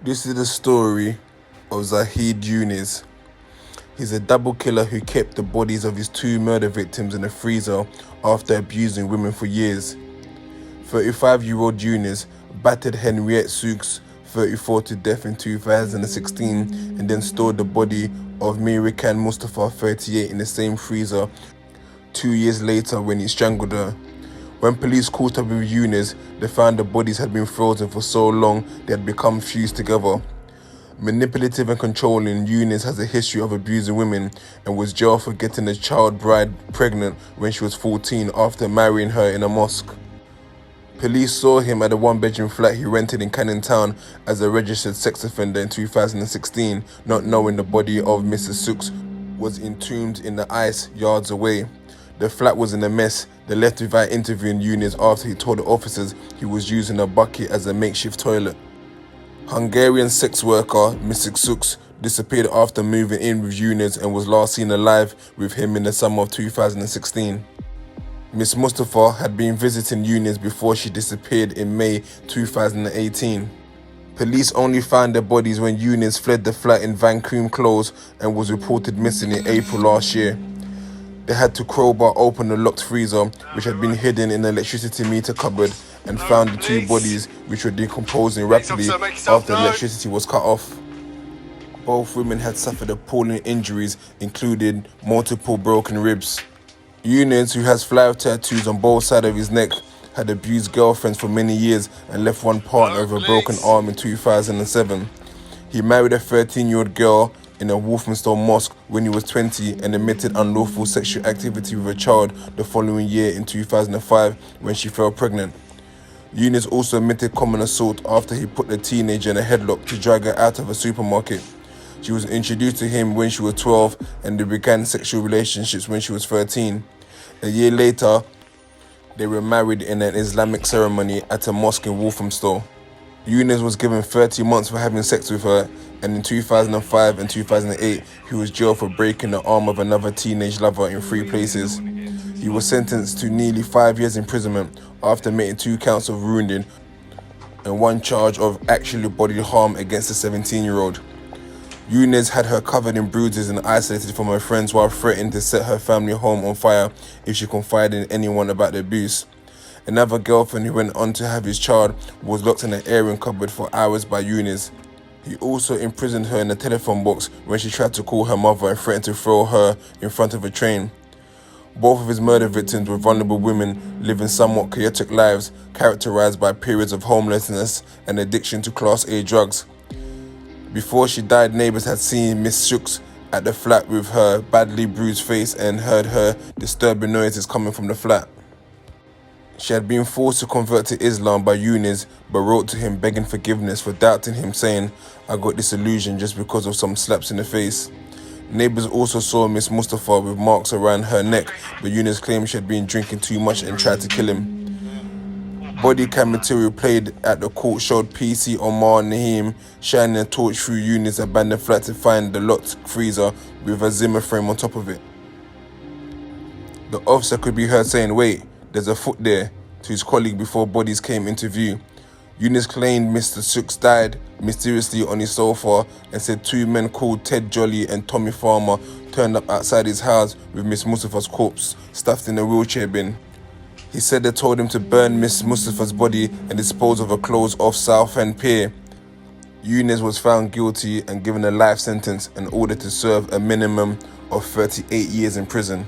This is the story of Zahid Younis. He's a double killer who kept the bodies of his two murder victims in a freezer after abusing women for years. 35-year-old Younis battered Henriette Sookes, 34, to death in 2016 and then stored the body of Mirikan Mustafa, 38, in the same freezer 2 years later when he strangled her. When police caught up with Younis, they found the bodies had been frozen for so long they had become fused together. Manipulative and controlling, Younis has a history of abusing women and was jailed for getting a child bride pregnant when she was 14 after marrying her in a mosque. Police saw him at a one-bedroom flat he rented in Canning Town as a registered sex offender in 2016, not knowing the body of Mrs. Sookes was entombed in the ice yards away. The flat was in a mess. They left without interviewing Younis after he told the officers he was using a bucket as a makeshift toilet. Hungarian sex worker Mrs. Sookes disappeared after moving in with Younis and was last seen alive with him in the summer of 2016. Miss Mustafa had been visiting Younis before she disappeared in May 2018. Police only found their bodies when Younis fled the flat in Vancouver Close and was reported missing in April last year. They had to crowbar open the locked freezer, which had been hidden in the electricity meter cupboard, and found the two bodies, which were decomposing rapidly after the electricity was cut off. Both women had suffered appalling injuries, including multiple broken ribs. Younis, who has flower tattoos on both sides of his neck, had abused girlfriends for many years and left one partner with a broken arm in 2007. He married a 13-year-old girl in a Walthamstow mosque when he was 20 and admitted unlawful sexual activity with a child the following year in 2005 when she fell pregnant. Younis also admitted common assault after he put the teenager in a headlock to drag her out of a supermarket. She was introduced to him when she was 12 and they began sexual relationships when she was 13. A year later, they were married in an Islamic ceremony at a mosque in Walthamstow. Younis was given 30 months for having sex with her, and in 2005 and 2008, he was jailed for breaking the arm of another teenage lover in 3 places. He was sentenced to nearly 5 years imprisonment after making 2 counts of wounding and 1 charge of actual bodily harm against the 17-year-old. Younis had her covered in bruises and isolated from her friends while threatening to set her family home on fire if she confided in anyone about the abuse. Another girlfriend who went on to have his child was locked in an airing cupboard for hours by Younis. He also imprisoned her in a telephone box when she tried to call her mother and threatened to throw her in front of a train. Both of his murder victims were vulnerable women living somewhat chaotic lives characterized by periods of homelessness and addiction to Class A drugs. Before she died, neighbors had seen Miss Sookes at the flat with her badly bruised face and heard her disturbing noises coming from the flat. She had been forced to convert to Islam by Younis, but wrote to him begging forgiveness for doubting him, saying, "I got disillusioned just because of some slaps in the face." Neighbors also saw Miss Mustafa with marks around her neck, but Younis claimed she had been drinking too much and tried to kill him. Body cam material played at the court showed PC Omar Naheem shining a torch through Younis' abandoned flat to find the locked freezer with a Zimmer frame on top of it. The officer could be heard saying, "Wait, there's a foot there," to his colleague before bodies came into view. Younis claimed Mr. Sookes died mysteriously on his sofa and said 2 men called Ted Jolly and Tommy Farmer turned up outside his house with Miss Mustafa's corpse stuffed in a wheelchair bin. He said they told him to burn Miss Mustafa's body and dispose of her clothes off Southend Pier. Younis was found guilty and given a life sentence and ordered to serve a minimum of 38 years in prison.